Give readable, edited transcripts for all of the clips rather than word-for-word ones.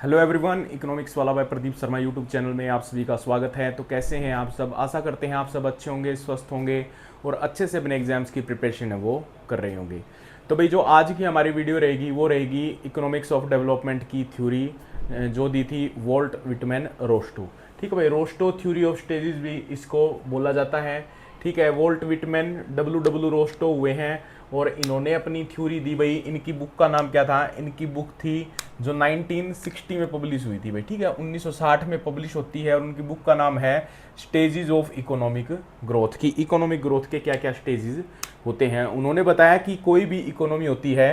Hello everyone, economics वाला by Pradeep Sharma YouTube channel में आप सभी का स्वागत है। तो कैसे हैं आप सब? आशा करते हैं आप सब अच्छे होंगे, स्वस्थ होंगे और अच्छे से अपने एग्जाम्स की प्रिपरेशन है वो कर रहे होंगे। तो भाई जो आज की हमारी वीडियो रहेगी वो रहेगी इकोनॉमिक्स ऑफ डेवलपमेंट की थ्योरी जो दी थी वॉल्ट विटमैन रोस्टो। ठीक है भाई, रोस्टो थ्योरी ऑफ स्टेजेस भी इसको बोला जाता है। ठीक है, वॉल्ट विटमैन डब्ल्यू रोस्टो हुए हैं और इन्होंने अपनी थ्योरी दी भाई। इनकी बुक का नाम क्या था? इनकी बुक थी जो 1960 में पब्लिश हुई थी भाई। ठीक है, 1960 में पब्लिश होती है और उनकी बुक का नाम है स्टेजेस ऑफ इकोनॉमिक ग्रोथ। की इकोनॉमिक ग्रोथ के क्या क्या स्टेजेस होते हैं। उन्होंने बताया कि कोई भी इकोनॉमी होती है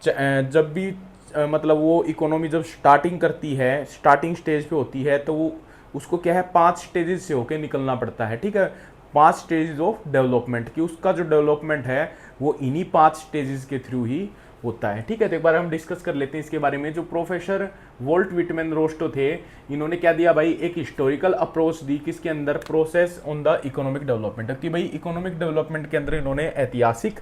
जब भी मतलब वो इकोनॉमी जब स्टार्टिंग करती है, स्टार्टिंग स्टेज पे होती है, तो वो उसको क्या है 5 स्टेजेस से होके निकलना पड़ता है। ठीक है, 5 स्टेजेस ऑफ डेवलपमेंट की उसका जो डेवलपमेंट है वो इन्हीं 5 स्टेजेस के थ्रू ही होता है। ठीक है, तो एक बार हम डिस्कस कर लेते हैं इसके बारे में। जो प्रोफेसर वोल्ट विटमैन रोस्टो थे, इन्होंने क्या दिया भाई? एक हिस्टोरिकल अप्रोच दी किसके अंदर? Process on the economic development. कि भाई इकोनॉमिक डेवलपमेंट के अंदर इन्होंने ऐतिहासिक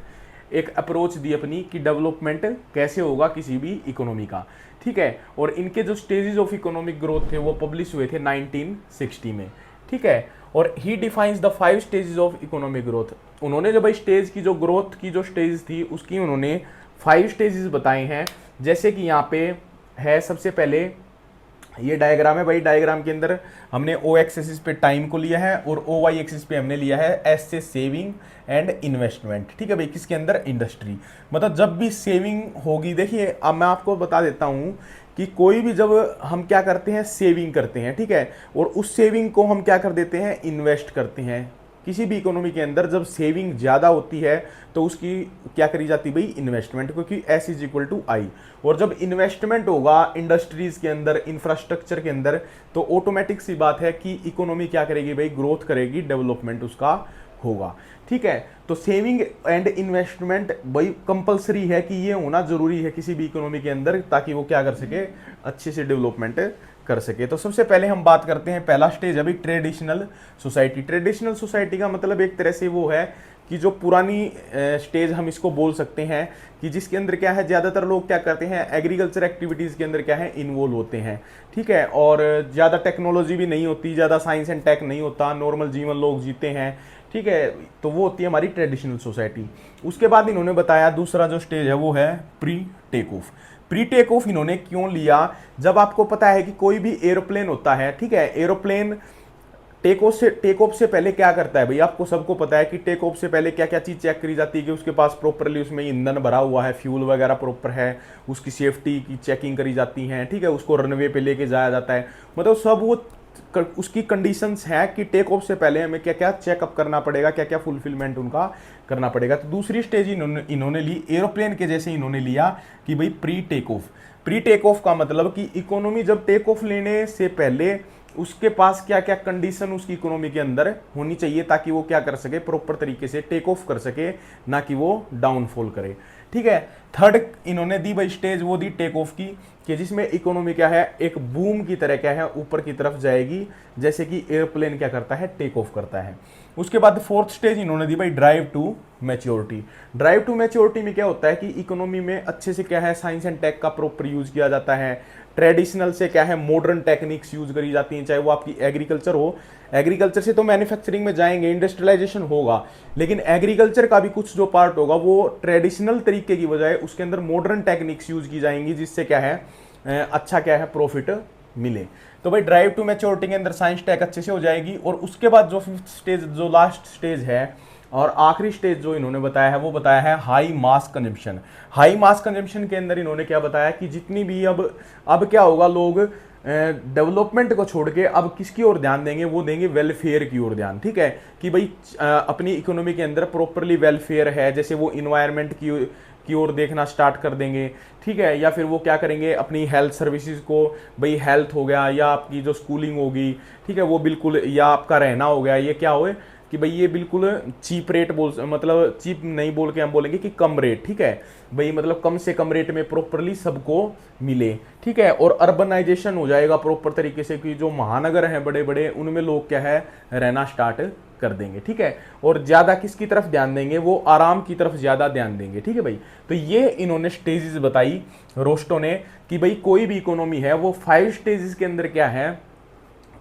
एक अप्रोच दी अपनी कि डेवलपमेंट कैसे होगा किसी भी इकोनॉमी का। ठीक है, और इनके जो स्टेजेस ऑफ इकोनॉमिक ग्रोथ थे वो पब्लिश हुए थे 1960 में। ठीक है, और ही defines the 5 stages of economic growth. उन्होंने जो भाई स्टेज की जो ग्रोथ की जो स्टेज थी उसकी उन्होंने 5 स्टेजेस बताए हैं। जैसे कि यहाँ पे है सबसे पहले ये डायग्राम है भाई। डायग्राम के अंदर हमने ओ एक्सिस पे टाइम को लिया है और ओ वाई एक्सिस पे हमने लिया है एस से सेविंग एंड इन्वेस्टमेंट। ठीक है भाई, किसके अंदर? इंडस्ट्री। मतलब जब भी सेविंग होगी, देखिए अब मैं आपको बता देता हूँ कि कोई भी जब हम क्या करते हैं, सेविंग करते हैं। ठीक है, और उस सेविंग को हम क्या कर देते हैं, इन्वेस्ट करते हैं। किसी भी इकोनॉमी के अंदर जब सेविंग ज़्यादा होती है तो उसकी क्या करी जाती है भाई? इन्वेस्टमेंट, क्योंकि एस इज इक्वल टू आई। और जब इन्वेस्टमेंट होगा इंडस्ट्रीज के अंदर, इंफ्रास्ट्रक्चर के अंदर, तो ऑटोमेटिक सी बात है कि इकोनॉमी क्या करेगी भाई? ग्रोथ करेगी, डेवलपमेंट उसका होगा। ठीक है, तो सेविंग एंड इन्वेस्टमेंट भाई कंपलसरी है कि ये होना जरूरी है किसी भी इकोनॉमी के अंदर, ताकि वो क्या कर सके? अच्छे से डेवलपमेंट कर सके। तो सबसे पहले हम बात करते हैं, पहला स्टेज अभी ट्रेडिशनल सोसाइटी। ट्रेडिशनल सोसाइटी का मतलब एक तरह से वो है कि जो पुरानी स्टेज हम इसको बोल सकते हैं कि जिसके अंदर क्या है, ज़्यादातर लोग क्या करते हैं, एग्रीकल्चर एक्टिविटीज़ के अंदर क्या है, इन्वॉल्व होते हैं। ठीक है, और ज़्यादा टेक्नोलॉजी भी नहीं होती, ज़्यादा साइंस एंड टेक नहीं होता, नॉर्मल जीवन लोग जीते हैं। ठीक है, तो वो होती है हमारी ट्रेडिशनल सोसाइटी। उसके बाद इन्होंने बताया दूसरा जो स्टेज है वो है pre take off. Pre take off इन्होंने क्यों लिया? जब आपको पता है कि कोई भी एरोप्लेन होता है, ठीक है, एरोप्लेन टेक ऑफ से पहले क्या करता है भाई? आपको सबको पता है कि टेक ऑफ से पहले क्या क्या चीज़ चेक करी जाती है कि उसके पास प्रॉपरली उसमें ईंधन भरा हुआ है, फ्यूल वगैरह प्रॉपर है, उसकी सेफ्टी की चेकिंग करी जाती है। ठीक है, उसको रनवे पे लेके जाया जाता है। मतलब सब वो उसकी कंडीशंस है कि टेक ऑफ से पहले हमें क्या क्या चेकअप करना पड़ेगा, क्या क्या फुलफिलमेंट उनका करना पड़ेगा। तो दूसरी स्टेज इन्होंने ली एरोप्लेन के जैसे इन्होंने लिया कि भाई pre take off. Pre take off का मतलब कि इकोनॉमी जब टेक ऑफ लेने से पहले उसके पास क्या क्या कंडीशन उसकी इकोनॉमी के अंदर होनी चाहिए ताकि वो क्या कर सके, प्रॉपर तरीके से टेक ऑफ कर सके, ना कि वो डाउनफॉल करे। ठीक है, थर्ड इन्होंने दी भाई स्टेज, वो दी टेक ऑफ की, कि जिसमें इकोनॉमी क्या है, एक बूम की तरह क्या है, ऊपर की तरफ जाएगी, जैसे कि एयरप्लेन क्या करता है, टेक ऑफ करता है। उसके बाद फोर्थ स्टेज इन्होंने दी भाई drive to maturity. Drive to maturity में क्या होता है कि इकोनॉमी में अच्छे से क्या है, साइंस एंड टेक का प्रॉपर यूज किया जाता है। ट्रेडिशनल से क्या है, मॉडर्न टेक्निक्स यूज करी जाती हैं, चाहे वो आपकी एग्रीकल्चर हो। एग्रीकल्चर से तो मैन्युफैक्चरिंग में जाएंगे, इंडस्ट्रियलाइजेशन होगा, लेकिन एग्रीकल्चर का भी कुछ जो पार्ट होगा वो ट्रेडिशनल तरीके की बजाय उसके अंदर मॉडर्न टेक्निक्स यूज की जाएंगी, जिससे क्या है अच्छा क्या है, प्रॉफिट मिले। तो भाई ड्राइव टू मैच्योरिटी के अंदर साइंस टेक अच्छे से हो जाएगी। और उसके बाद जो फिफ्थ स्टेज, जो लास्ट स्टेज है और आखिरी स्टेज जो इन्होंने बताया है वो बताया है हाई मास कंजम्पशन। हाई मास कंजम्पशन के अंदर इन्होंने क्या बताया कि जितनी भी अब क्या होगा, लोग डेवलपमेंट को छोड़ के अब किसकी ओर ध्यान देंगे, वो देंगे वेलफेयर की ओर ध्यान। ठीक है, कि भाई अपनी इकोनॉमी के अंदर प्रॉपरली वेलफेयर है, जैसे वो इन्वायरमेंट की ओर देखना स्टार्ट कर देंगे। ठीक है, या फिर वो क्या करेंगे, अपनी हेल्थ सर्विसेज को, भाई हेल्थ हो गया या आपकी जो स्कूलिंग होगी, ठीक है, वो बिल्कुल, या आपका रहना हो गया, ये क्या हो कि भाई ये बिल्कुल चीप रेट मतलब चीप नहीं बोल के हम बोलेंगे कि कम रेट, ठीक है भाई, मतलब कम से कम रेट में प्रॉपरली सबको मिले, ठीक है। और अर्बनाइजेशन हो जाएगा प्रॉपर तरीके से, कि जो महानगर हैं बड़े बड़े उनमें लोग क्या है रहना स्टार्ट कर देंगे, ठीक है। और ज्यादा किसकी तरफ ध्यान देंगे, वो आराम की तरफ ज्यादा ध्यान देंगे, ठीक है भाई। तो ये इन्होंने स्टेजेस बताई रोस्टो ने कि भाई कोई भी इकोनॉमी है वो 5 स्टेजेस के अंदर क्या है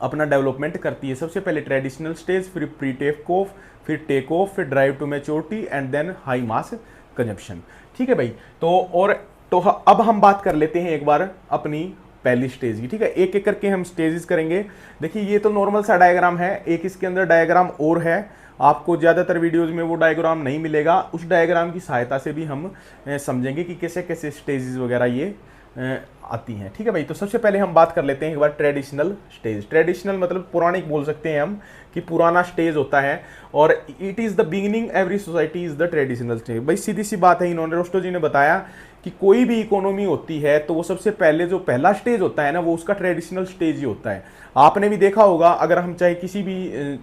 अपना डेवलपमेंट करती है। सबसे पहले ट्रेडिशनल स्टेज, फिर प्री टेक ऑफ, फिर टेक ऑफ, फिर drive to maturity and then high mass consumption, ठीक है भाई। तो अब हम बात कर लेते हैं एक बार अपनी पहली स्टेज की, ठीक है। एक एक करके हम स्टेजेस करेंगे। देखिए ये तो नॉर्मल सा डायग्राम है, एक इसके अंदर डायग्राम और है, आपको ज़्यादातर वीडियोज में वो डायग्राम नहीं मिलेगा। उस डायग्राम की सहायता से भी हम समझेंगे कि कैसे कैसे स्टेजेस वगैरह ये आती हैं, ठीक है भाई। तो सबसे पहले हम बात कर लेते हैं एक बार ट्रेडिशनल स्टेज। ट्रेडिशनल मतलब पौराणिक बोल सकते हैं हम, कि पुराना स्टेज होता है, और it is the beginning every society is the traditional stage. भाई सीधी सी बात है, इन्होंने रोस्टो जी ने बताया कि कोई भी इकोनॉमी होती है तो वो सबसे पहले जो पहला स्टेज होता है ना, वो उसका ट्रेडिशनल स्टेज ही होता है। आपने भी देखा होगा, अगर हम चाहे किसी भी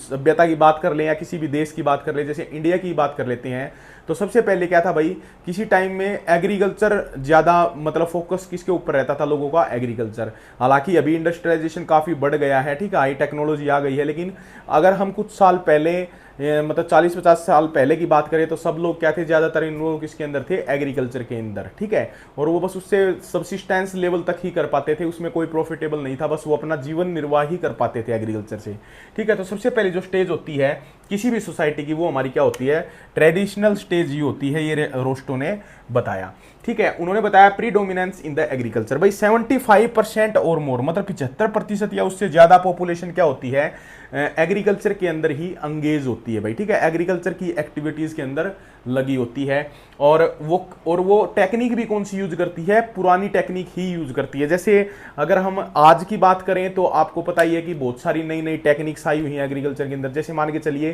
सभ्यता की बात कर लें या किसी भी देश की बात कर लें, जैसे इंडिया की बात कर लेते हैं, तो सबसे पहले क्या था भाई, किसी टाइम में एग्रीकल्चर ज़्यादा मतलब फोकस किसके ऊपर रहता था लोगों का, एग्रीकल्चर। हालांकि अभी इंडस्ट्रियलाइजेशन काफ़ी बढ़ गया है, ठीक है, हाई टेक्नोलॉजी आ गई है, लेकिन अगर हम कुछ साल पहले मतलब 40-50 साल पहले की बात करें तो सब लोग क्या थे, ज़्यादातर इन लोग किसके अंदर थे, एग्रीकल्चर के अंदर, ठीक है। और वो बस उससे सब्सिस्टेंस लेवल तक ही कर पाते थे, उसमें कोई प्रॉफिटेबल नहीं था, बस वो अपना जीवन निर्वाह ही कर पाते थे एग्रीकल्चर से, ठीक है। तो सबसे पहले जो स्टेज होती है किसी भी सोसाइटी की, वो हमारी क्या होती है, ट्रेडिशनल स्टेज ही होती है, ये रोस्टो ने बताया, ठीक है। उन्होंने बताया pre dominance in the agriculture. भाई 75% और मोर मतलब 75% या उससे ज्यादा पॉपुलेशन क्या होती है, एग्रीकल्चर के अंदर ही अंगेज होती है भाई, ठीक है, एग्रीकल्चर की एक्टिविटीज के अंदर लगी होती है। और वो टेक्निक भी कौन सी यूज करती है, पुरानी टेक्निक ही यूज करती है। जैसे अगर हम आज की बात करें तो आपको पता ही है कि बहुत सारी नई नई टेक्निक्स आई हुई हैं एग्रीकल्चर के अंदर। जैसे मान के चलिए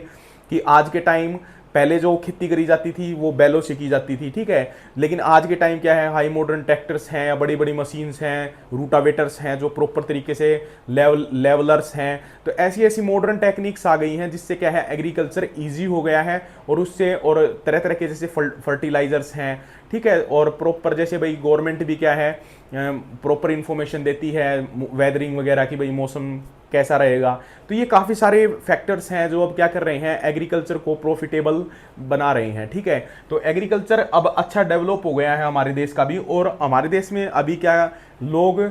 कि आज के टाइम पहले जो खेती करी जाती थी वो बैलों से की जाती थी, ठीक है, लेकिन आज के टाइम क्या है, हाई मॉडर्न ट्रैक्टर्स हैं या बड़ी बड़ी मशीन्स हैं, रूटावेटर्स हैं जो प्रॉपर तरीके से लेवलर्स हैं। तो ऐसी ऐसी मॉडर्न टेक्निक्स आ गई हैं जिससे क्या है, एग्रीकल्चर ईजी हो गया है, और उससे और तरह तरह के जैसे फर्टिलाइजर्स हैं, ठीक है, और प्रॉपर जैसे भाई गवर्नमेंट भी क्या है प्रॉपर इंफॉर्मेशन देती है वेदरिंग वगैरह की, भाई मौसम कैसा रहेगा। तो ये काफ़ी सारे फैक्टर्स हैं जो अब क्या कर रहे हैं, एग्रीकल्चर को प्रॉफिटेबल बना रहे हैं, ठीक है। तो एग्रीकल्चर अब अच्छा डेवलप हो गया है हमारे देश का भी, और हमारे देश में अभी क्या लोग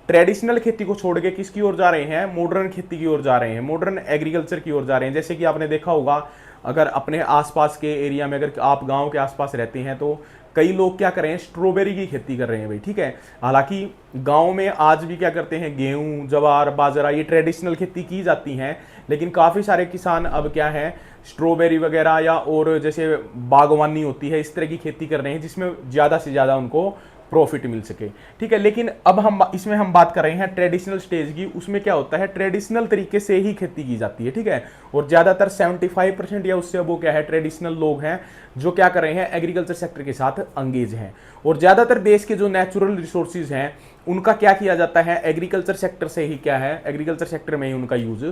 ट्रेडिशनल खेती को छोड़ के किसकी ओर जा रहे हैं, मॉडर्न खेती की ओर जा रहे हैं, मॉडर्न एग्रीकल्चर की ओर जा रहे हैं। जैसे कि आपने देखा होगा, अगर अपने आसपास के एरिया में अगर आप गांव के आसपास रहते हैं तो कई लोग क्या कर रहे हैं, स्ट्रॉबेरी की खेती कर रहे हैं भाई, ठीक है। हालांकि गांव में आज भी क्या करते हैं, गेहूं, जवार, बाजरा, ये ट्रेडिशनल खेती की जाती हैं, लेकिन काफ़ी सारे किसान अब क्या है, स्ट्रॉबेरी वगैरह या और जैसे बागवानी होती है इस तरह की खेती कर रहे हैं जिसमें ज़्यादा से ज़्यादा उनको प्रॉफिट मिल सके, ठीक है। लेकिन अब हम बात कर रहे हैं ट्रेडिशनल स्टेज की। उसमें क्या होता है, ट्रेडिशनल तरीके से ही खेती की जाती है, ठीक है। और ज़्यादातर 75% या उससे वो क्या है, ट्रेडिशनल लोग हैं जो क्या कर रहे हैं, एग्रीकल्चर सेक्टर के साथ अंगेज हैं। और ज़्यादातर देश के जो नेचुरल रिसोर्सेज हैं उनका क्या किया जाता है, एग्रीकल्चर सेक्टर से ही क्या है, एग्रीकल्चर सेक्टर में ही उनका यूज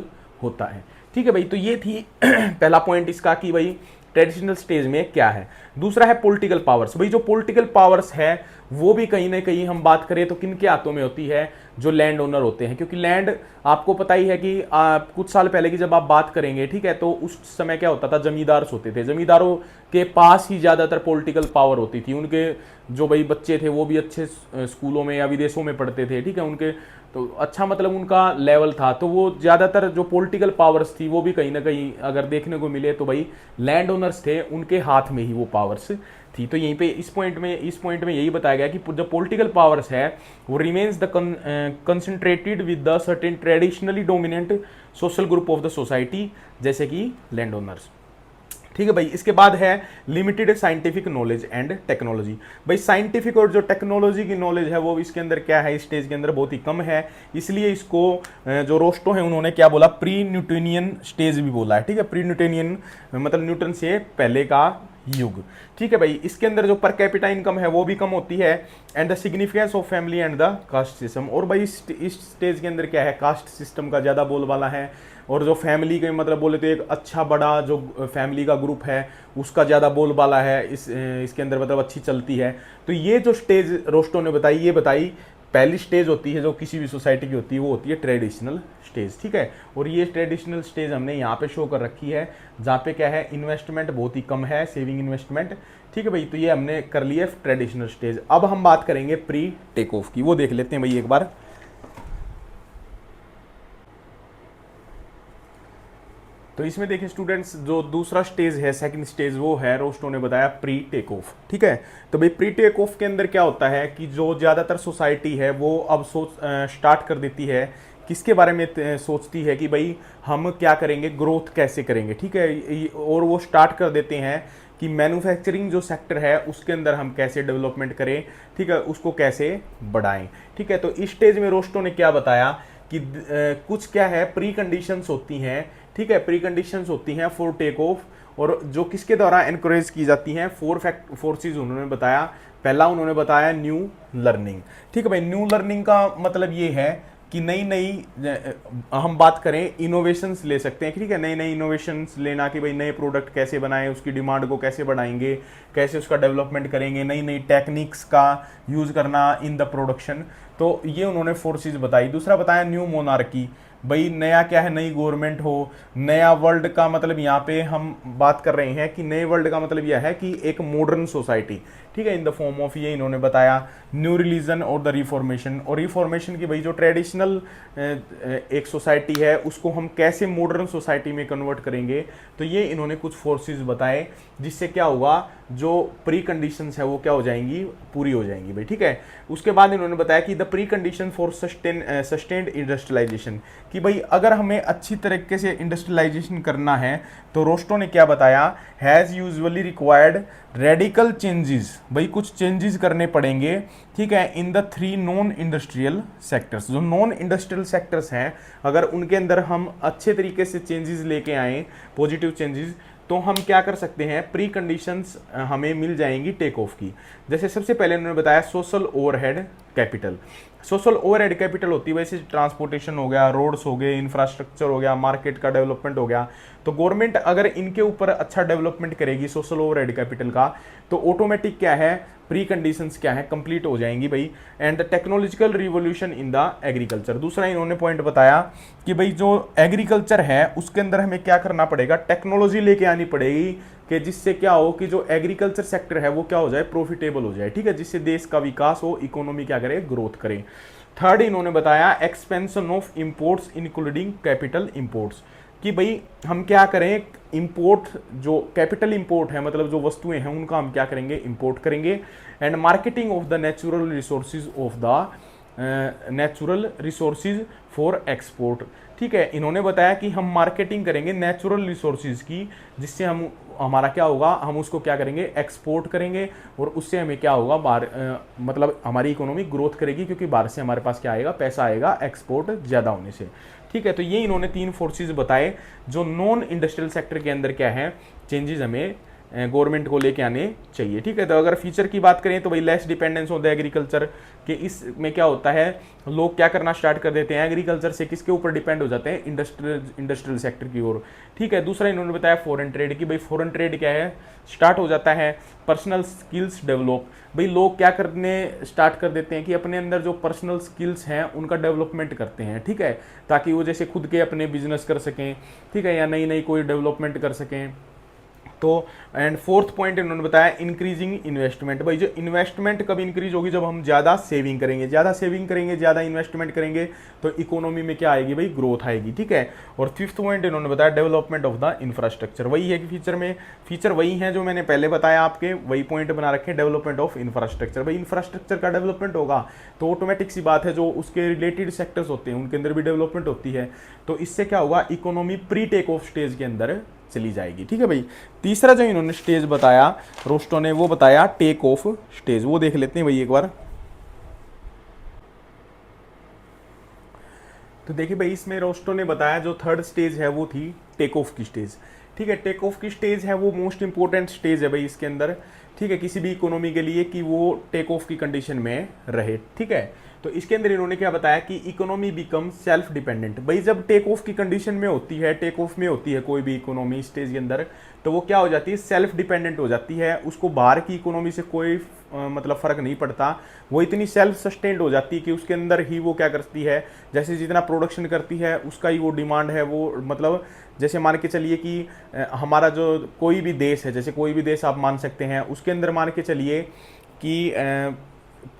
होता है, ठीक है भाई। तो ये थी पहला पॉइंट इसका कि भाई ट्रेडिशनल स्टेज में क्या है। दूसरा है पॉलिटिकल पावर्स। भाई जो पॉलिटिकल पावर्स है वो भी कहीं ना कहीं हम बात करें तो किन के हाथों में होती है, जो लैंड ओनर होते हैं। क्योंकि लैंड आपको पता ही है कि कुछ साल पहले की जब आप बात करेंगे, ठीक है, तो उस समय क्या होता था, जमींदार होते थे, जमींदारों के पास ही ज़्यादातर पॉलिटिकल पावर होती थी। उनके जो भाई बच्चे थे वो भी अच्छे स्कूलों में या विदेशों में पढ़ते थे, ठीक है, उनके तो अच्छा मतलब उनका लेवल था। तो वो ज़्यादातर जो पॉलिटिकल पावर्स थी वो भी कहीं ना कहीं अगर देखने को मिले तो भाई लैंड ओनर्स थे, उनके हाथ में ही वो पावर्स थी। तो यहीं पे इस पॉइंट में यही बताया गया कि जो पॉलिटिकल पावर्स है वो remains the concentrated with the certain traditionally dominant social group of the society, जैसे कि लैंड ओनर्स, ठीक है भाई। इसके बाद है limited scientific knowledge and technology. भाई साइंटिफिक और जो टेक्नोलॉजी की नॉलेज है वो इसके अंदर क्या है, इस स्टेज के अंदर बहुत ही कम है। इसलिए इसको जो रोस्टो है उन्होंने क्या बोला, प्री न्यूटोनियन स्टेज भी बोला है, ठीक है। प्री न्यूटोनियन मतलब न्यूटन से पहले का युग। ठीक है भाई, इसके अंदर जो पर कैपिटा इनकम है वो भी कम होती है, and the significance of family and the caste system. और भाई इस स्टेज के अंदर क्या है, कास्ट सिस्टम का ज़्यादा बोलबाला है, और जो फैमिली के मतलब बोले तो एक अच्छा बड़ा जो फैमिली का ग्रुप है उसका ज़्यादा बोलबाला है इसके अंदर, मतलब अच्छी चलती है। तो ये जो स्टेज रोस्टो ने बताई, ये बताई पहली स्टेज होती है जो किसी भी सोसाइटी की होती है, वो होती है ट्रेडिशनल स्टेज। ठीक है, और ये ट्रेडिशनल स्टेज हमने यहाँ पे शो कर रखी है, जहाँ पे क्या है, इन्वेस्टमेंट बहुत ही कम है, सेविंग इन्वेस्टमेंट। ठीक है भाई, तो ये हमने कर लिया ट्रेडिशनल स्टेज। अब हम बात करेंगे प्री टेक ऑफ की, वो देख लेते हैं भाई एक बार। तो इसमें देखिए स्टूडेंट्स, जो दूसरा स्टेज है, सेकंड स्टेज, वो है रोस्टो ने बताया प्री टेक ऑफ। ठीक है, तो भाई प्री टेक ऑफ के अंदर क्या होता है कि जो ज़्यादातर सोसाइटी है वो अब स्टार्ट कर देती है, किसके बारे में सोचती है कि भाई हम क्या करेंगे, ग्रोथ कैसे करेंगे। ठीक है, और वो स्टार्ट कर देते हैं कि मैन्युफैक्चरिंग जो सेक्टर है उसके अंदर हम कैसे डेवलपमेंट करें। ठीक है, उसको कैसे बढ़ाएं। ठीक है, तो इस स्टेज में रोस्टो ने क्या बताया कि कुछ क्या है, प्री कंडीशंस होती हैं। ठीक है, प्री कंडीशंस होती हैं फॉर टेक ऑफ, और जो किसके द्वारा एनकरेज की जाती हैं, फोर चीज उन्होंने बताया। पहला उन्होंने बताया न्यू लर्निंग। ठीक है भाई, न्यू लर्निंग का मतलब ये है कि नई नई हम बात करें इनोवेशंस ले सकते हैं। ठीक है, नई नई इनोवेशंस लेना कि भाई नए प्रोडक्ट कैसे बनाएं, उसकी डिमांड को कैसे बढ़ाएंगे, कैसे उसका डेवलपमेंट करेंगे, नई नई टेक्निक्स का यूज करना इन द प्रोडक्शन। तो ये उन्होंने फोर चीज बताई। दूसरा बताया न्यू मोनार्की, भाई नया क्या है, नई गवर्नमेंट हो। नया वर्ल्ड का मतलब यहाँ पे हम बात कर रहे हैं कि नए वर्ल्ड का मतलब यह है कि एक मॉडर्न सोसाइटी। ठीक है, इन द फॉर्म ऑफ, ये इन्होंने बताया न्यू रिलीजन और द रिफॉर्मेशन। और रिफॉर्मेशन की भाई जो ट्रेडिशनल एक सोसाइटी है उसको हम कैसे मॉडर्न सोसाइटी में कन्वर्ट करेंगे। तो ये इन्होंने कुछ फोर्सेस बताए, जिससे क्या होगा, जो प्री कंडीशंस है वो क्या हो जाएंगी, पूरी हो जाएंगी भाई। ठीक है, उसके बाद इन्होंने बताया कि the precondition for sustained industrialisation, कि भाई अगर हमें अच्छी तरीके से इंडस्ट्रियलाइजेशन करना है तो रोस्टो ने क्या बताया, has usually required radical changes, भाई कुछ चेंजेस करने पड़ेंगे। ठीक है, in the three non industrial sectors, जो नॉन इंडस्ट्रियल सेक्टर्स हैं, अगर उनके अंदर हम अच्छे तरीके से चेंजेस लेके आए, पॉजिटिव चेंजेस, तो हम क्या कर सकते हैं, प्री कंडीशंस हमें मिल जाएंगी टेक ऑफ की। जैसे सबसे पहले उन्होंने बताया social overhead capital. Social overhead capital होती है वैसे ट्रांसपोर्टेशन हो गया, रोड्स हो गए, इंफ्रास्ट्रक्चर हो गया, मार्केट का डेवलपमेंट हो गया। तो गवर्नमेंट अगर इनके ऊपर अच्छा डेवलपमेंट करेगी सोशल ओवरहेड कैपिटल का, तो ऑटोमेटिक क्या है, प्री कंडीशंस क्या है, कंप्लीट हो जाएंगी भाई। And the technological revolution in the agriculture, दूसरा इन्होंने पॉइंट बताया कि भाई जो एग्रीकल्चर है उसके अंदर हमें क्या करना पड़ेगा, टेक्नोलॉजी लेके आनी पड़ेगी, कि जिससे क्या हो कि जो एग्रीकल्चर सेक्टर है वो क्या हो जाए, प्रॉफिटेबल हो जाए। ठीक है, जिससे देश का विकास हो, इकोनॉमी क्या करे, ग्रोथ करे। थर्ड इन्होंने बताया expansion of imports including capital imports, कि भाई हम क्या करें, इंपोर्ट जो कैपिटल इंपोर्ट है, मतलब जो वस्तुएं हैं उनका हम क्या करेंगे, इंपोर्ट करेंगे। And marketing of the natural resources of the natural resources for export. ठीक है, इन्होंने बताया कि हम मार्केटिंग करेंगे नेचुरल रिसोर्सेज की, जिससे हम हमारा क्या होगा, हम उसको क्या करेंगे, एक्सपोर्ट करेंगे, और उससे हमें क्या होगा, बाहर मतलब हमारी इकोनॉमी ग्रोथ करेगी, क्योंकि बाहर से हमारे पास क्या आएगा, पैसा आएगा, एक्सपोर्ट ज़्यादा होने से। ठीक है, तो ये इन्होंने तीन फोर्सेज बताए जो नॉन इंडस्ट्रियल सेक्टर के अंदर क्या है, चेंजेस हमें गवर्नमेंट को लेके आने चाहिए। ठीक है, तो अगर फीचर की बात करें तो भाई less dependence on the agriculture, कि इसमें क्या होता है, लोग क्या करना स्टार्ट कर देते हैं, एग्रीकल्चर से किसके ऊपर डिपेंड हो जाते हैं, इंडस्ट्रियल सेक्टर की ओर। ठीक है, दूसरा इन्होंने बताया फॉरेन ट्रेड, की भाई फॉरेन ट्रेड क्या है, स्टार्ट हो जाता है। पर्सनल स्किल्स डेवलप, भाई लोग क्या करने स्टार्ट कर देते हैं कि अपने अंदर जो पर्सनल स्किल्स हैं उनका डेवलपमेंट करते हैं। ठीक है, ताकि वो जैसे खुद के अपने बिजनेस कर सकें, ठीक है, या नई नई कोई डेवलपमेंट कर सकें। तो एंड फोर्थ पॉइंट इन्होंने बताया इंक्रीजिंग इन्वेस्टमेंट, भाई जो इन्वेस्टमेंट कब इंक्रीज होगी, जब हम ज़्यादा सेविंग करेंगे, ज़्यादा इन्वेस्टमेंट करेंगे, तो इकोनॉमी में क्या आएगी भाई, ग्रोथ आएगी। ठीक है, और फिफ्थ पॉइंट इन्होंने बताया डेवलपमेंट ऑफ द इंफ्रास्ट्रक्चर, वही है कि फीचर वही है जो मैंने पहले बताया, आपके वही पॉइंट बना रखे, डेवलपमेंट ऑफ इंफ्रास्ट्रक्चर। भाई इंफ्रास्ट्रक्चर का डेवलपमेंट होगा तो ऑटोमेटिक सी बात है, जो उसके रिलेटेड सेक्टर्स होते हैं उनके अंदर भी डेवलपमेंट होती है, तो इससे क्या होगा, economy pre take off stage के अंदर चली जाएगी। ठीक है भाई, तीसरा जो इन्होंने स्टेज बताया रोस्टो ने, वो बताया टेक ऑफ स्टेज, वो देख लेते हैं भाई एक बार। तो देखिए भाई, इसमें रोस्टो ने बताया जो थर्ड स्टेज है वो थी टेक ऑफ की स्टेज। ठीक है। टेक ऑफ की स्टेज है वो मोस्ट इंपॉर्टेंट स्टेज है भाई इसके अंदर, ठीक है, किसी भी इकोनॉमी के लिए कि वो टेक ऑफ की कंडीशन में रहे, ठीक है। तो इसके अंदर इन्होंने क्या बताया कि इकोनॉमी बिकम सेल्फ डिपेंडेंट। भाई जब टेक ऑफ की कंडीशन में होती है, टेक ऑफ में होती है कोई भी इकोनॉमी स्टेज के अंदर, तो वो क्या हो जाती है, सेल्फ डिपेंडेंट हो जाती है, उसको बाहर की इकोनॉमी से कोई मतलब फर्क नहीं पड़ता। वो इतनी सेल्फ सस्टेन्ड हो जाती है कि उसके अंदर ही वो क्या करती है, जैसे जितना प्रोडक्शन करती है उसका ही वो डिमांड है, वो मतलब जैसे मान के चलिए कि हमारा जो कोई भी देश है, जैसे कोई भी देश आप मान सकते हैं, उसके अंदर मान के चलिए कि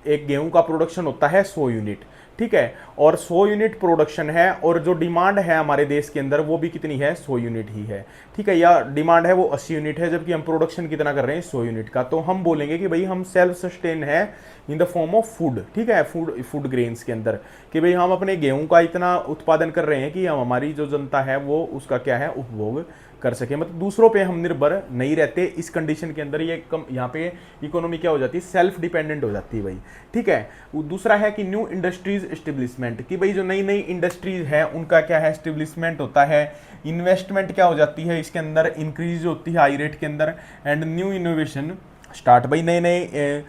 एक गेहूं का प्रोडक्शन होता है 100 यूनिट, ठीक है, और 100 यूनिट प्रोडक्शन है और जो डिमांड है हमारे देश के अंदर वो भी कितनी है, 100 यूनिट ही है, ठीक है, या डिमांड है वो 80 यूनिट है, जबकि हम प्रोडक्शन कितना कर रहे हैं, 100 यूनिट का। तो हम बोलेंगे कि भाई हम सेल्फ सस्टेन है in the form of food, ठीक है, फूड ग्रेन्स के अंदर, कि भाई हम अपने गेहूं का इतना उत्पादन कर रहे हैं कि हम हमारी जो जनता है वो उसका क्या है, उपभोग कर सके, मतलब दूसरों पे हम निर्भर नहीं रहते। इस कंडीशन के अंदर ये कम यहाँ पे इकोनॉमी क्या हो जाती है, सेल्फ डिपेंडेंट हो जाती है भाई, ठीक है। दूसरा है कि न्यू इंडस्ट्रीज एस्टेब्लिशमेंट, कि भाई जो नई नई इंडस्ट्रीज है उनका क्या है, एस्टेब्लिशमेंट होता है। इन्वेस्टमेंट क्या हो जाती है इसके अंदर, इंक्रीज होती है हाई रेट के अंदर। एंड न्यू इनोवेशन स्टार्ट, भाई नए नए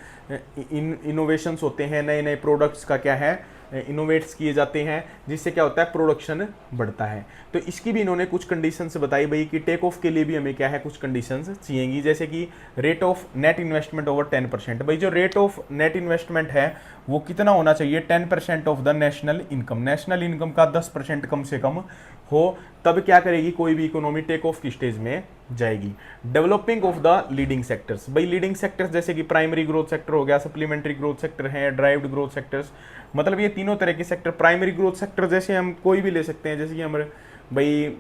इनोवेशंस होते हैं, नए नए प्रोडक्ट्स का क्या है, इनोवेट्स किए जाते हैं, जिससे क्या होता है, प्रोडक्शन बढ़ता है। तो इसकी भी इन्होंने कुछ कंडीशंस बताई भाई कि टेक ऑफ के लिए भी हमें क्या है, कुछ कंडीशंस चाहिएगी, जैसे कि rate of net investment over 10%। भाई जो रेट ऑफ नेट इन्वेस्टमेंट है वो कितना होना चाहिए, 10% of the national income, national income का 10% कम से कम हो, तब क्या करेगी कोई भी इकोनॉमी, टेक ऑफ की स्टेज में जाएगी। Developing of the leading sectors, भाई लीडिंग सेक्टर्स जैसे कि प्राइमरी ग्रोथ सेक्टर हो गया, सप्लीमेंट्री ग्रोथ सेक्टर है, ड्राइव्ड ग्रोथ सेक्टर्स, मतलब ये तीनों तरह के सेक्टर। प्राइमरी ग्रोथ सेक्टर जैसे हम कोई भी ले सकते हैं, जैसे कि हम भाई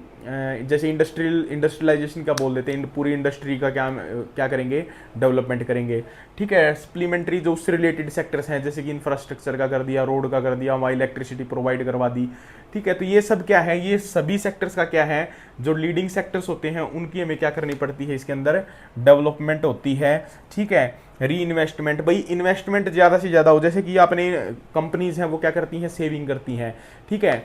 जैसे इंडस्ट्रियलाइजेशन का बोल देते हैं, पूरी इंडस्ट्री का क्या करेंगे, डेवलपमेंट करेंगे, ठीक है। सप्लीमेंट्री जो उससे रिलेटेड सेक्टर्स हैं, जैसे कि इंफ्रास्ट्रक्चर का कर दिया, रोड का कर दिया, वहाँ इलेक्ट्रिसिटी प्रोवाइड करवा दी, ठीक है। तो ये सब क्या है, ये सभी सेक्टर्स का क्या है, जो लीडिंग सेक्टर्स होते हैं उनकी हमें क्या करनी पड़ती है, इसके अंदर डेवलपमेंट होती है, ठीक है। री इन्वेस्टमेंट, भाई इन्वेस्टमेंट ज़्यादा से ज़्यादा हो, जैसे कि अपने कंपनीज हैं वो क्या करती हैं, सेविंग करती हैं, ठीक है,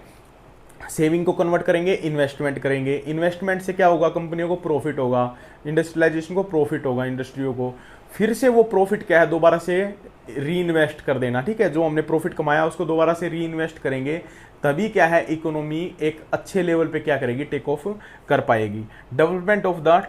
सेविंग को कन्वर्ट करेंगे, इन्वेस्टमेंट करेंगे, इन्वेस्टमेंट से क्या होगा, कंपनियों को प्रॉफिट होगा, इंडस्ट्रियलाइजेशन को प्रॉफिट होगा, इंडस्ट्रियों को, फिर से वो प्रॉफिट क्या है, दोबारा से री इन्वेस्ट कर देना, ठीक है, जो हमने प्रॉफिट कमाया उसको दोबारा से री इन्वेस्ट करेंगे, तभी क्या है, इकोनॉमी एक अच्छे लेवल पे क्या करेगी, टेक ऑफ कर पाएगी। डेवलपमेंट ऑफ द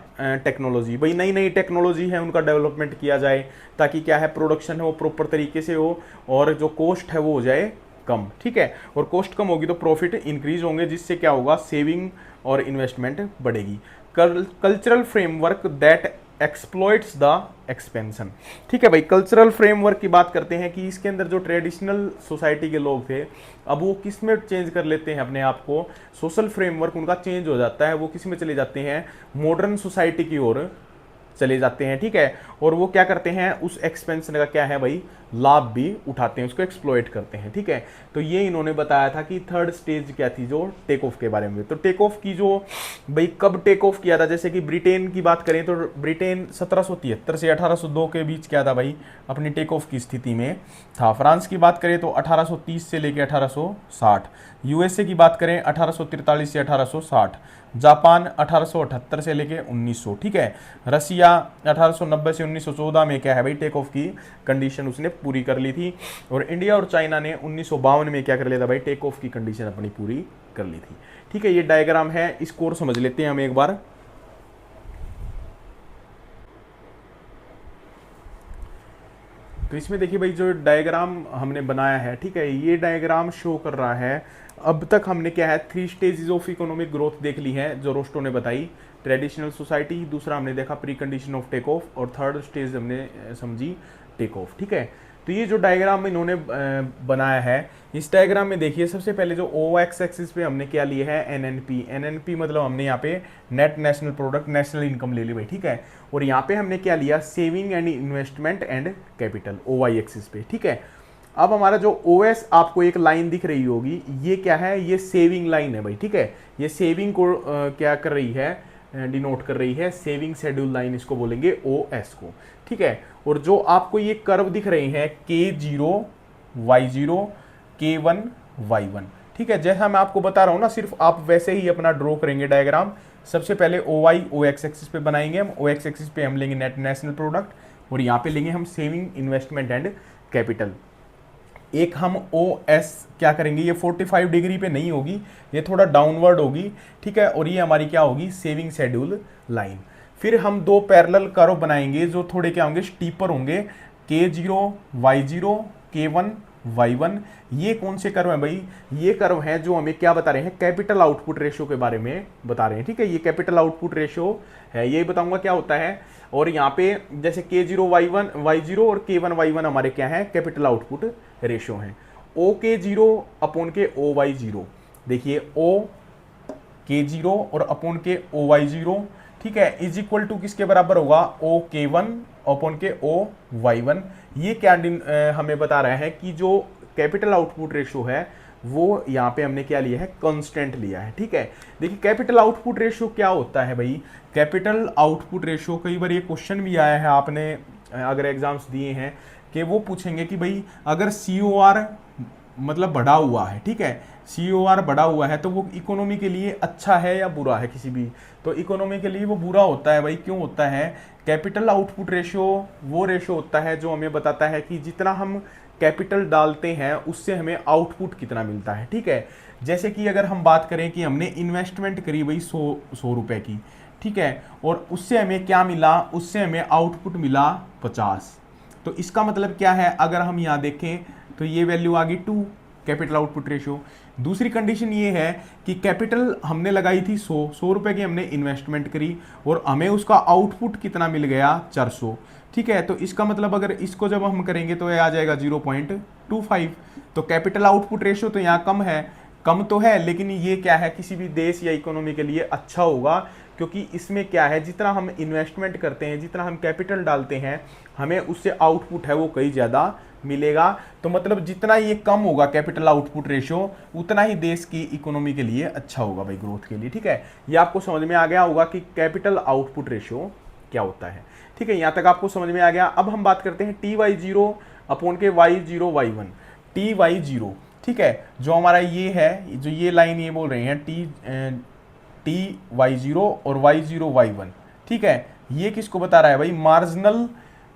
टेक्नोलॉजी, भाई नई नई टेक्नोलॉजी है उनका डेवलपमेंट किया जाए, ताकि क्या है, प्रोडक्शन है वो प्रॉपर तरीके से हो और जो कॉस्ट है वो हो जाए कम, ठीक है, और कॉस्ट कम होगी तो प्रॉफिट इंक्रीज होंगे, जिससे क्या होगा, सेविंग और इन्वेस्टमेंट बढ़ेगी। Cultural framework that exploits the expansion, ठीक है भाई। कल्चरल फ्रेमवर्क की बात करते हैं कि इसके अंदर जो ट्रेडिशनल सोसाइटी के लोग थे, अब वो किस में चेंज कर लेते हैं अपने आप को, सोशल फ्रेमवर्क उनका चेंज हो जाता है, वो किस में चले जाते हैं, मॉडर्न सोसाइटी की ओर चले जाते हैं, ठीक है, और वो क्या करते हैं, उस एक्सपेंशन का क्या है भाई, लाभ भी उठाते हैं, उसको एक्सप्लॉइट करते हैं, ठीक है। तो ये इन्होंने बताया था कि थर्ड स्टेज क्या थी, जो टेक ऑफ के बारे में। तो टेक ऑफ की जो भाई कब टेक ऑफ किया था, जैसे कि ब्रिटेन की बात करें तो ब्रिटेन 1773 से 1802 के बीच क्या था भाई, अपनी टेक ऑफ की स्थिति में था। फ्रांस की बात करें तो 1830 से लेकर 1860, यूएसए की बात करें 1843 से 1860, जापान 1878 से लेके 1900, ठीक है। रसिया 1890 से 1914 में क्या है भाई, टेक ऑफ की कंडीशन उसने पूरी कर ली थी। और इंडिया और चाइना ने 1952 में क्या कर लिया था भाई, टेक ऑफ की कंडीशन अपनी पूरी कर ली थी, ठीक है। ये डायग्राम है, इसको और समझ लेते हैं हम एक बार। तो इसमें देखिए भाई, जो डायग्राम हमने बनाया है, ठीक है, ये डायग्राम शो कर रहा है, अब तक हमने क्या है, 3 स्टेजेस ऑफ इकोनॉमिक ग्रोथ देख ली है जो रोस्टो ने बताई। ट्रेडिशनल सोसाइटी, दूसरा हमने देखा precondition of take off, और थर्ड स्टेज हमने समझी टेक ऑफ, ठीक है। तो ये जो डायग्राम इन्होंने बनाया है, इस डायग्राम में देखिए सबसे पहले जो ओ एक्स एक्सिस पे हमने क्या लिया है, एनएनपी। एनएनपी मतलब हमने यहाँ पे net national product, national income ले ली भाई, ठीक है। और यहाँ पे हमने क्या लिया, saving and investment and capital, O Y axis पे, ठीक है। अब हमारा जो ओ एस आपको एक लाइन दिख रही होगी, ये क्या है, ये सेविंग लाइन है भाई, ठीक है। ये सेविंग को क्या कर रही है, डिनोट कर रही है, सेविंग शेड्यूल लाइन इसको बोलेंगे ओ एस को, ठीक है। और जो आपको ये कर्व दिख रहे हैं K0 Y0 K1 Y1, ठीक है। जैसा मैं आपको बता रहा हूँ ना, सिर्फ आप वैसे ही अपना ड्रॉ करेंगे डायग्राम। सबसे पहले O Y O X axis पे बनाएंगे हम। ओ एक्स एक्सिस पे हम लेंगे नेट नेशनल प्रोडक्ट और यहाँ पे लेंगे हम सेविंग, इन्वेस्टमेंट एंड कैपिटल। एक हम ओ एस क्या करेंगे, ये 45 डिग्री पे नहीं होगी, ये थोड़ा डाउनवर्ड होगी, ठीक है। और ये हमारी क्या होगी, सेविंग शेड्यूल लाइन। फिर हम दो पैरेलल कर्व बनाएंगे जो थोड़े क्या होंगे, स्टीपर होंगे, K0 Y0 K1 Y1। ये कौन से कर्व हैं भाई, ये कर्व हैं जो हमें क्या बता रहे हैं, कैपिटल आउटपुट रेशियो के बारे में बता रहे हैं, ठीक है। ये कैपिटल आउटपुट रेशियो है, ये बताऊंगा क्या होता है। और यहाँ पे जैसे K0 Y0 और K1 Y1 हमारे क्या है, कैपिटल आउटपुट रेशियो हैं। OK0 अपॉन के OY0, देखिए OK0 और अपॉन के OY0, ठीक है, इज इक्वल टू किसके बराबर होगा, OK1 अपॉन के OY1। ये क्या हमें बता रहा है कि जो कैपिटल आउटपुट रेशियो है वो यहाँ पे हमने क्या लिया है, कांस्टेंट लिया है, ठीक है। देखिए कैपिटल आउटपुट रेशियो क्या होता है भाई, कैपिटल आउटपुट रेशियो, कई बार ये क्वेश्चन भी आया है, आपने अगर एग्जाम्स दिए हैं कि वो पूछेंगे कि भाई अगर COR मतलब बढ़ा हुआ है, ठीक है, COR बढ़ा हुआ है तो वो इकोनॉमी के लिए अच्छा है या बुरा है, किसी भी, तो इकोनॉमी के लिए वो बुरा होता है भाई। क्यों होता है, कैपिटल आउटपुट रेशियो वो रेशियो होता है जो हमें बताता है कि जितना हम कैपिटल डालते हैं उससे हमें आउटपुट कितना मिलता है, ठीक है। जैसे कि अगर हम बात करें कि हमने इन्वेस्टमेंट करी भाई 100 रुपए की, ठीक है, और उससे हमें क्या मिला, उससे हमें आउटपुट मिला 50। तो इसका मतलब क्या है, अगर हम यहाँ देखें तो ये वैल्यू आ गई 2, कैपिटल आउटपुट रेशियो। दूसरी कंडीशन ये है कि कैपिटल हमने लगाई थी 100 रुपए की हमने इन्वेस्टमेंट करी और हमें उसका आउटपुट कितना मिल गया, 400, ठीक है। तो इसका मतलब अगर इसको जब हम करेंगे तो ये आ जाएगा 0.25। तो कैपिटल आउटपुट रेशियो तो यहाँ कम तो है, लेकिन ये क्या है, किसी भी देश या इकोनॉमी के लिए अच्छा होगा, क्योंकि इसमें क्या है, जितना हम इन्वेस्टमेंट करते हैं, जितना हम कैपिटल डालते हैं, हमें उससे आउटपुट है वो कहीं ज़्यादा मिलेगा। तो मतलब जितना ये कम होगा कैपिटल आउटपुट रेशियो, उतना ही देश की इकोनॉमी के लिए अच्छा होगा भाई, ग्रोथ के लिए, ठीक है। ये आपको समझ में आ गया होगा कि कैपिटल आउटपुट रेशियो क्या होता है, ठीक है। यहाँ तक आपको समझ में आ गया। अब हम बात करते हैं TY0 अपॉन के Y0 Y1। TY0, ठीक है, जो हमारा ये है, जो ये लाइन ये बोल रहे हैं TY0 और Y0 Y1, ठीक है, ये किसको बता रहा है भाई,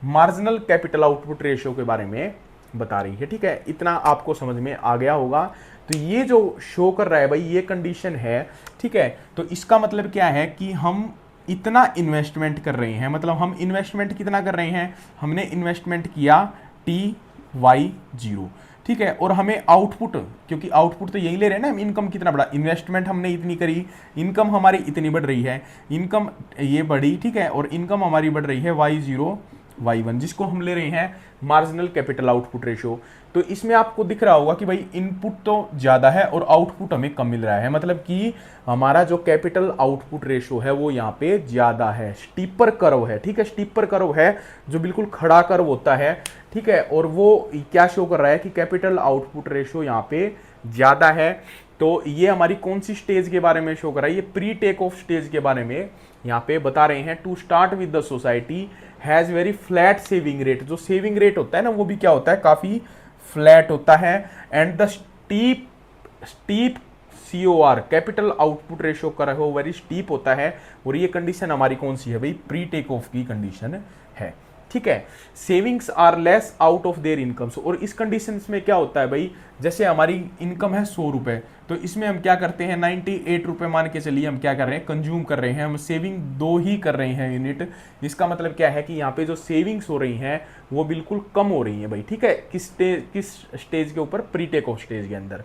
मार्जिनल कैपिटल आउटपुट रेशियो के बारे में बता रही है, ठीक है। इतना आपको समझ में आ गया होगा। तो ये जो शो कर रहा है भाई, ये कंडीशन है, ठीक है। तो इसका मतलब क्या है कि हम इतना इन्वेस्टमेंट कर रहे हैं, मतलब हम इन्वेस्टमेंट कितना कर रहे हैं, हमने इन्वेस्टमेंट किया TY0, ठीक है, और हमें आउटपुट, क्योंकि आउटपुट तो यही ले रहे हैं ना हम, इनकम कितना बड़ा, इन्वेस्टमेंट हमने इतनी करी, इनकम हमारी इतनी बढ़ रही है, इनकम ये बढ़ी, ठीक है, और इनकम हमारी बढ़ रही है Y0 Y1, जिसको हम ले रहे हैं मार्जिनल कैपिटल आउटपुट रेशियो। तो इसमें आपको दिख रहा होगा कि भाई इनपुट तो ज़्यादा है और आउटपुट हमें कम मिल रहा है, मतलब कि हमारा जो कैपिटल आउटपुट रेशियो है वो यहाँ पे ज़्यादा है, स्टीपर कर्व है, ठीक है, स्टीपर कर्व है जो बिल्कुल खड़ा कर्व होता है, ठीक है। और वो क्या शो कर रहा है कि कैपिटल आउटपुट रेशियो यहाँ पे ज़्यादा है। तो ये हमारी कौन सी स्टेज के बारे में शो कर रहा है, ये प्री टेक ऑफ स्टेज के बारे में यहाँ पे बता रहे हैं। To start with the society has very flat saving rate, जो सेविंग रेट होता है ना वो भी क्या होता है, काफ़ी फ्लैट होता है। And the steep COR capital output ratio का हो वेरी स्टीप होता है। और ये कंडीशन हमारी कौन सी है भाई, प्री टेक ऑफ की कंडीशन है, ठीक है। Savings are less out of their incomes, और इस कंडीशन में क्या होता है भाई, जैसे हमारी इनकम है 100 रुपए, तो इसमें हम क्या करते हैं 98 रुपए मान के चलिए, हम क्या कर रहे हैं, कंज्यूम कर रहे हैं, हम सेविंग 2 ही कर रहे हैं यूनिट। इसका मतलब क्या है कि यहाँ पे जो सेविंग्स हो रही हैं वो बिल्कुल कम हो रही हैं भाई, ठीक है। किस स्टेज के ऊपर, प्री टेक ऑफ स्टेज के अंदर।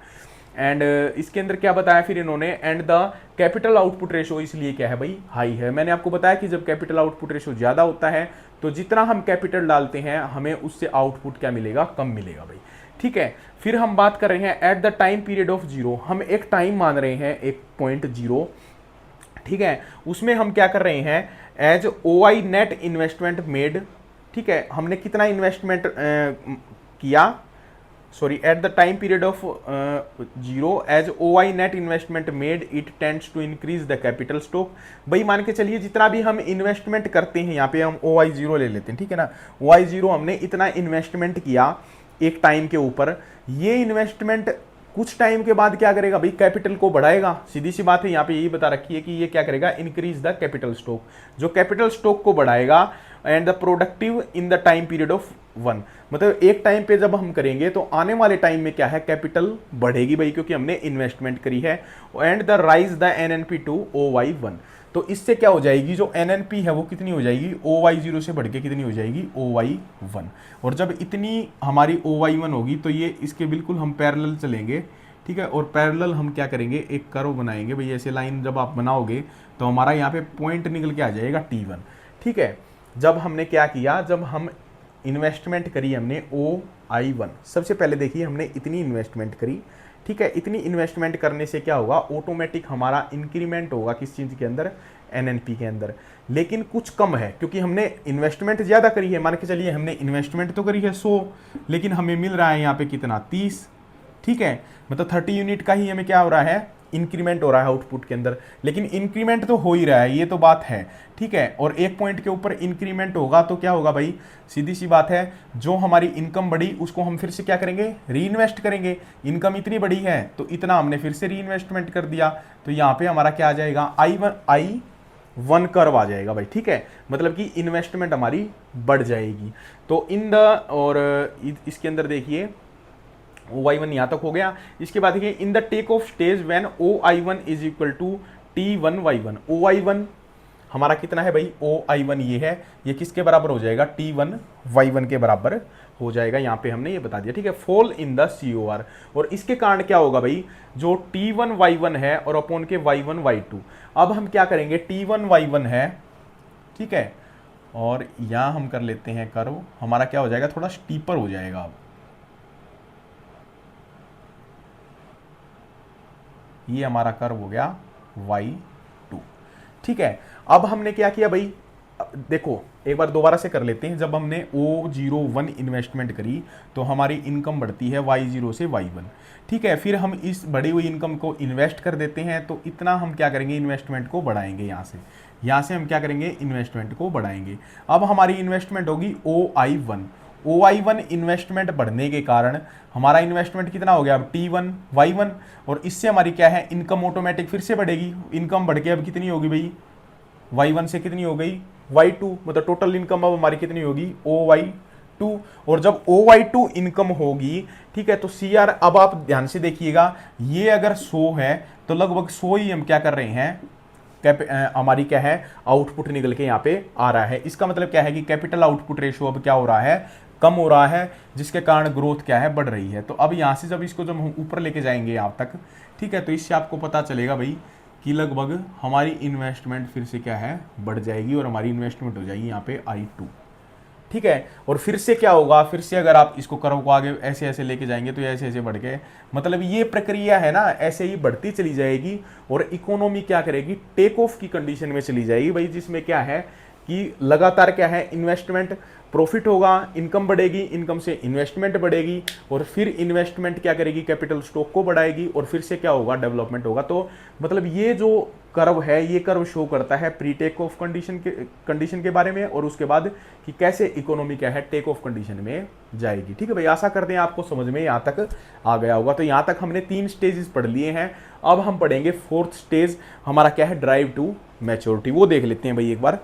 एंड इसके अंदर क्या बताया फिर इन्होंने, and the capital output ratio इसलिए क्या है भाई, हाई है। मैंने आपको बताया कि जब कैपिटल आउटपुट रेशियो ज़्यादा होता है तो जितना हम कैपिटल डालते हैं हमें उससे आउटपुट क्या मिलेगा, कम मिलेगा भाई, ठीक है। फिर हम बात कर रहे हैं eight the time period of 0, हम एक टाइम मान रहे हैं 1.0, ठीक है। उसमें हम क्या कर रहे हैं, as OI net investment made, ठीक है, हमने कितना इन्वेस्टमेंट किया, sorry, at the time period of 0 as OI net investment made it tends to increase the capital stock. भाई मान के चलिए जितना भी हम इन्वेस्टमेंट करते हैं, यहाँ पे हम OI0 ले लेते हैं, ठीक है ना, OI0 हमने इतना इन्वेस्टमेंट किया एक टाइम के ऊपर, ये इन्वेस्टमेंट कुछ टाइम के बाद क्या करेगा भाई, कैपिटल को बढ़ाएगा। सीधी सी बात है, यहाँ पे यही बता रखी है कि ये क्या करेगा, इंक्रीज द कैपिटल स्टॉक, जो कैपिटल स्टॉक को बढ़ाएगा and the productive in the time period of 1, मतलब एक टाइम पे जब हम करेंगे तो आने वाले टाइम में क्या है, कैपिटल बढ़ेगी भाई, क्योंकि हमने इन्वेस्टमेंट करी है। And the rise the NNP to OY1, तो इससे क्या हो जाएगी, जो एनएनपी है वो कितनी हो जाएगी, OY0 से बढ़ के कितनी हो जाएगी, OY1। और जब इतनी हमारी OY1 होगी तो ये इसके बिल्कुल हम पैरेलल चलेंगे, ठीक है। और पैरेलल हम क्या करेंगे, एक कर्व बनाएंगे भाई, ऐसे लाइन जब आप बनाओगे तो हमारा यहाँ पे पॉइंट निकल के आ जाएगा T1, ठीक है। जब हमने क्या किया, जब हम इन्वेस्टमेंट करी हमने OI1, सबसे पहले देखिए हमने इतनी इन्वेस्टमेंट करी, ठीक है। इतनी इन्वेस्टमेंट करने से क्या होगा, ऑटोमेटिक हमारा इंक्रीमेंट होगा किस चीज़ के अंदर, एनएनपी के अंदर। लेकिन कुछ कम है, क्योंकि हमने इन्वेस्टमेंट ज़्यादा करी है, मान के चलिए हमने इन्वेस्टमेंट तो करी है 100, लेकिन हमें मिल रहा है यहाँ पे कितना, 30, ठीक है। मतलब 30 यूनिट का ही हमें क्या हो रहा है, इंक्रीमेंट हो रहा है आउटपुट के अंदर। लेकिन इंक्रीमेंट तो हो ही रहा है, ये तो बात है, ठीक है। और एक पॉइंट के ऊपर इंक्रीमेंट होगा तो क्या होगा भाई, सीधी सी बात है, जो हमारी इनकम बढ़ी उसको हम फिर से क्या करेंगे, री इन्वेस्ट करेंगे। इनकम इतनी बढ़ी है तो इतना हमने फिर से री इन्वेस्टमेंट कर दिया, तो यहाँ पे हमारा क्या आ जाएगा, I1 कर्व आ जाएगा भाई, ठीक है। मतलब कि इन्वेस्टमेंट हमारी बढ़ जाएगी। तो इन द, और इसके अंदर देखिए OI1 यहाँ तक हो गया। इसके बाद देखिए in the take off stage when OI1 is equal to T1Y1, OI1 हमारा कितना है भाई, OI1 ये है, ये किसके बराबर हो जाएगा, T1Y1 के बराबर हो जाएगा। यहाँ पे हमने ये बता दिया, ठीक है, फॉल इन द COR। और इसके कारण क्या होगा भाई, जो T1Y1 है और अपॉन के Y1Y2, अब हम क्या करेंगे, T1Y1 है, ठीक है, और यहाँ हम कर लेते हैं कर्व, हमारा क्या हो जाएगा, थोड़ा स्टीपर हो जाएगा। अब ये हमारा कर्व हो गया Y2, ठीक है। अब हमने क्या किया भाई, देखो एक बार दोबारा से कर लेते हैं। जब हमने O01 इन्वेस्टमेंट करी तो हमारी इनकम बढ़ती है Y0 से Y1, ठीक है। फिर हम इस बढ़ी हुई इनकम को इन्वेस्ट कर देते हैं, तो इतना हम क्या करेंगे, इन्वेस्टमेंट को बढ़ाएंगे। यहाँ से हम क्या करेंगे, इन्वेस्टमेंट को बढ़ाएंगे। अब हमारी इन्वेस्टमेंट होगी OI1 इन्वेस्टमेंट बढ़ने के कारण हमारा इन्वेस्टमेंट कितना हो गया, अब T1Y1, और इससे हमारी क्या है, इनकम ऑटोमेटिक फिर से बढ़ेगी। इनकम बढ़ के अब कितनी होगी भाई, Y1 से कितनी हो गई, Y2, मतलब टोटल इनकम अब हमारी कितनी होगी, OY2। और जब OY2 इनकम होगी, ठीक है, तो CR, अब आप ध्यान से देखिएगा, ये अगर 100 है तो लगभग 100 ही हम क्या कर रहे हैं, हमारी क्या है, आउटपुट निकल के यहाँ पे आ रहा है। इसका मतलब क्या है कि कैपिटल आउटपुट रेशियो अब क्या हो रहा है, कम हो रहा है, जिसके कारण ग्रोथ क्या है, बढ़ रही है। तो अब यहाँ से जब इसको जब हम ऊपर लेके जाएंगे यहाँ तक, ठीक है, तो इससे आपको पता चलेगा भाई कि लगभग हमारी इन्वेस्टमेंट फिर से क्या है, बढ़ जाएगी, और हमारी इन्वेस्टमेंट हो जाएगी यहाँ पे I2, ठीक है। और फिर से क्या होगा, फिर से अगर आप इसको कर्व को आगे ऐसे ऐसे लेके जाएंगे तो ऐसे ऐसे बढ़ के, मतलब ये प्रक्रिया है ना, ऐसे ही बढ़ती चली जाएगी। और इकोनॉमी क्या करेगी, टेक ऑफ की कंडीशन में चली जाएगी भाई, जिसमें क्या है कि लगातार क्या है, इन्वेस्टमेंट, प्रॉफिट होगा, इनकम बढ़ेगी, इनकम से इन्वेस्टमेंट बढ़ेगी, और फिर इन्वेस्टमेंट क्या करेगी, कैपिटल स्टॉक को बढ़ाएगी, और फिर से क्या होगा, डेवलपमेंट होगा। तो मतलब ये जो कर्व है, ये कर्व शो करता है प्री टेक ऑफ कंडीशन के बारे में, और उसके बाद कि कैसे इकोनॉमी क्या है, टेक ऑफ कंडीशन में जाएगी। ठीक है भाई, आशा करते हैं आपको समझ में यहाँ तक आ गया होगा। तो यहाँ तक हमने 3 स्टेजेस पढ़ लिए हैं। अब हम पढ़ेंगे 4th स्टेज, हमारा क्या है, ड्राइव टू मैच्योरिटी। वो देख लेते हैं भाई एक बार।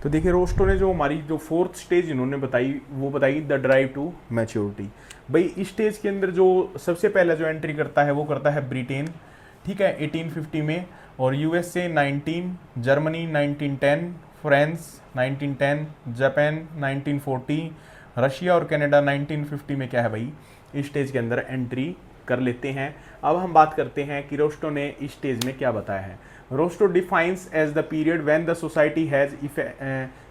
तो देखिए रोस्टो ने जो हमारी जो 4th स्टेज इन्होंने बताई, वो बताई द ड्राइव टू मैच्योरिटी। भाई इस स्टेज के अंदर जो सबसे पहला जो एंट्री करता है वो करता है ब्रिटेन, ठीक है, 1850 में, और USA 19, Germany 1910, France 1910, Japan 1940, Russia और कनाडा 1950 में क्या है भाई, इस स्टेज के अंदर एंट्री कर लेते हैं। अब हम बात करते हैं कि रोस्टो ने इस स्टेज में क्या बताया है। Rostow defines as the period when the society has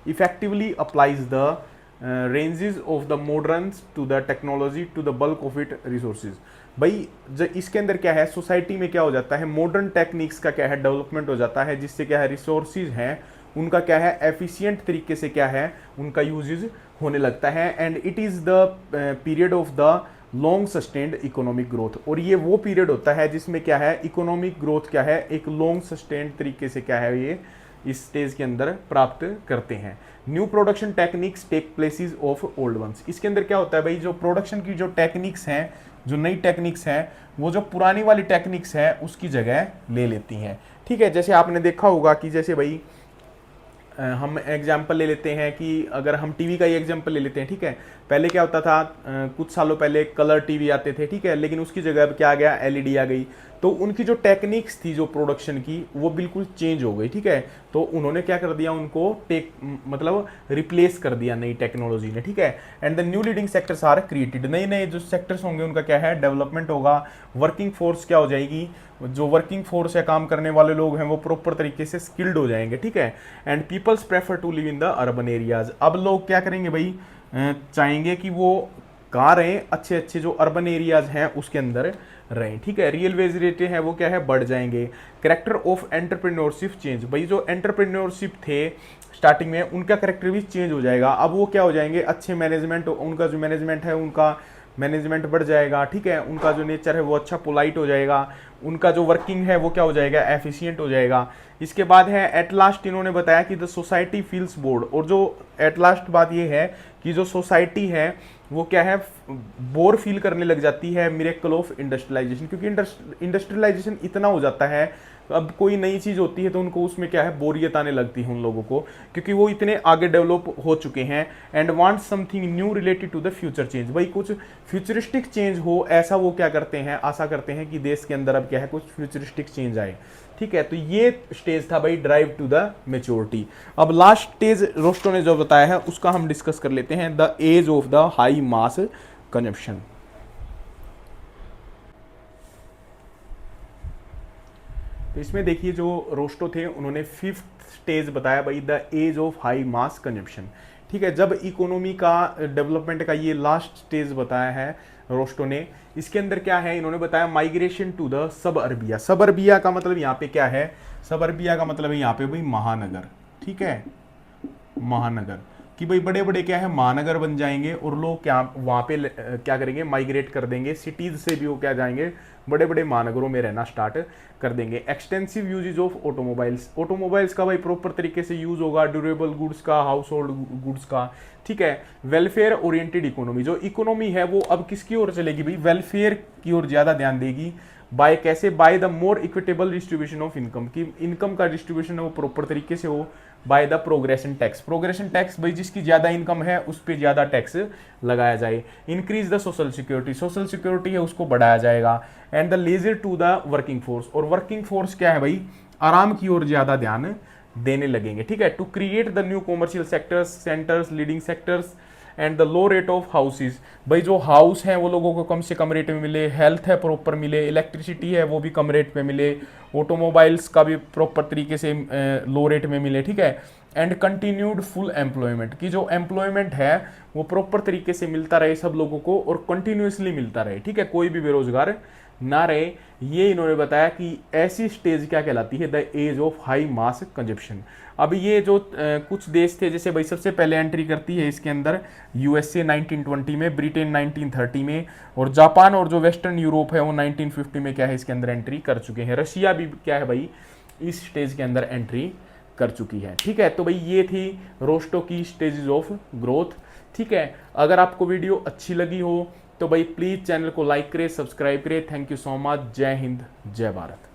effectively applies the ranges of the moderns to the technology to the bulk of it resources. भाई जो इसके अंदर क्या है, सोसाइटी में क्या हो जाता है, मॉडर्न टेक्निक्स का क्या है, डेवलपमेंट हो जाता है, जिससे क्या है, रिसोर्सेज हैं उनका क्या है, एफिशिएंट तरीके से क्या है, उनका यूजेज होने लगता है। And it is the period of the long sustained economic growth. और ये वो पीरियड होता है जिसमें क्या है, इकोनॉमिक ग्रोथ क्या है, एक लॉन्ग सस्टेन्ड तरीके से क्या है, ये इस स्टेज के अंदर प्राप्त करते हैं। New production techniques take places of old ones. इसके अंदर क्या होता है भाई, जो प्रोडक्शन की जो टेक्निक्स हैं, जो नई टेक्निक्स हैं, वो जो पुरानी वाली टेक्निक्स है उसकी जगह ले लेती हैं। ठीक है, जैसे आपने देखा होगा कि जैसे भाई हम एग्जाम्पल ले लेते हैं कि अगर हम टीवी का ही एग्जाम्पल ले लेते हैं, ठीक है, पहले क्या होता था, कुछ सालों पहले कलर टीवी आते थे, ठीक है, लेकिन उसकी जगह अब क्या आ गया, एलईडी आ गई। तो उनकी जो टेक्निक्स थी जो प्रोडक्शन की, वो बिल्कुल चेंज हो गई। ठीक है, तो उन्होंने क्या कर दिया, उनको मतलब रिप्लेस कर दिया नई टेक्नोलॉजी ने। ठीक है, and the new leading sectors are created. नए नए जो सेक्टर्स होंगे उनका क्या है, डेवलपमेंट होगा। वर्किंग फोर्स क्या हो जाएगी, जो वर्किंग फोर्स है, काम करने वाले लोग हैं, वो प्रॉपर तरीके से स्किल्ड हो जाएंगे। ठीक है, and peoples prefer to live in the urban areas. अब लोग क्या करेंगे भाई, चाहेंगे कि वो कहाँ रहें, अच्छे अच्छे जो अर्बन एरियाज हैं उसके अंदर रहें। ठीक है, रियल वेज रेट है वो क्या है, बढ़ जाएंगे। Character of entrepreneurship change. भाई जो एंटरप्रेन्योरशिप थे स्टार्टिंग में, उनका कैरेक्टर भी चेंज हो जाएगा। अब वो क्या हो जाएंगे, अच्छे मैनेजमेंट, उनका जो मैनेजमेंट है, उनका मैनेजमेंट बढ़ जाएगा। ठीक है, उनका जो नेचर है वो अच्छा पोलाइट हो जाएगा। उनका जो वर्किंग है वो क्या हो जाएगा, एफिशिएंट हो जाएगा। इसके बाद है एट लास्ट, इन्होंने बताया कि द सोसाइटी फील्स बोर्ड। और जो एट लास्ट बात ये है कि जो सोसाइटी है वो क्या है, बोर फील करने लग जाती है मिरेकल ऑफ इंडस्ट्रियलाइजेशन। क्योंकि इंडस्ट्रियलाइजेशन इतना हो जाता है, अब कोई नई चीज़ होती है तो उनको उसमें क्या है, बोरियत आने लगती है उन लोगों को, क्योंकि वो इतने आगे डेवलप हो चुके हैं। And want something new related to the future change. भाई कुछ फ्यूचरिस्टिक चेंज हो, ऐसा वो क्या करते हैं, आशा करते हैं कि देश के अंदर अब क्या है, कुछ फ्यूचरिस्टिक चेंज आए। ठीक है, तो ये स्टेज था भाई ड्राइव टू द मेच्योरिटी। अब लास्ट स्टेज रोस्टो ने जो बताया है उसका हम डिस्कस कर लेते हैं, the age of the high mass consumption. तो इसमें देखिए जो रोस्टो थे उन्होंने फिफ्थ स्टेज बताया भाई, the age of high mass consumption. ठीक है, जब इकोनॉमी का डेवलपमेंट का ये लास्ट स्टेज बताया है रोस्टो ने। इसके अंदर क्या है, इन्होंने बताया migration to the suburbia. Suburbia का मतलब यहाँ पे क्या है, सब अरबिया का मतलब है यहाँ पे भाई महानगर। ठीक है, महानगर कि भाई बड़े बड़े क्या है, महानगर बन जाएंगे और लोग क्या वहाँ पे क्या करेंगे, माइग्रेट कर देंगे। सिटीज से भी वो क्या जाएंगे, बड़े बड़े महानगरों में रहना स्टार्ट कर देंगे। Extensive usages of automobiles. Automobiles का भाई प्रॉपर तरीके से यूज होगा, ड्यूरेबल गुड्स का, हाउस होल्ड गुड्स का। ठीक है, वेलफेयर ओरिएंटेड इकोनॉमी। जो इकोनॉमी है वो अब किसकी ओर चलेगी भाई, वेलफेयर की ओर ज्यादा ध्यान देगी। बाय कैसे, by the more equitable distribution of income, की इनकम का डिस्ट्रीब्यूशन है वो प्रॉपर तरीके से हो। By the progression tax. Progression tax भाई जिसकी ज्यादा इनकम है उस पर ज्यादा टैक्स लगाया जाए। Increase the social security. Social security है उसको बढ़ाया जाएगा। And the leisure to the working force. और वर्किंग फोर्स क्या है भाई, आराम की ओर ज्यादा ध्यान देने लगेंगे। ठीक है, to create the new commercial sectors, centres, leading sectors and the low rate of houses. भाई जो हाउस है वो लोगों को कम से कम रेट में मिले, हेल्थ है प्रॉपर मिले, इलेक्ट्रिसिटी है वो भी कम रेट में मिले, ऑटोमोबाइल्स का भी प्रॉपर तरीके से लो रेट में मिले। ठीक है, एंड कंटिन्यूड फुल एम्प्लॉयमेंट, की जो एम्प्लॉयमेंट है वो प्रॉपर तरीके से मिलता रहे सब लोगों को और कंटिन्यूसली मिलता रहे। ठीक है, कोई भी बेरोजगार ना रहे। ये इन्होंने बताया कि ऐसी स्टेज क्या कहलाती है, the age of high mass consumption. अब ये जो कुछ देश थे, जैसे भाई सबसे पहले एंट्री करती है इसके अंदर यूएसए 1920 में, ब्रिटेन 1930 में, और जापान और जो वेस्टर्न यूरोप है वो 1950 में क्या है इसके अंदर एंट्री कर चुके हैं। रशिया भी क्या है भाई इस स्टेज के अंदर एंट्री कर चुकी है। ठीक है, तो भाई ये थी रोस्टो की स्टेजेस ऑफ ग्रोथ। ठीक है, अगर आपको वीडियो अच्छी लगी हो तो भाई प्लीज़ चैनल को लाइक करें, सब्सक्राइब करें। Thank you so much. जय हिंद, जय भारत।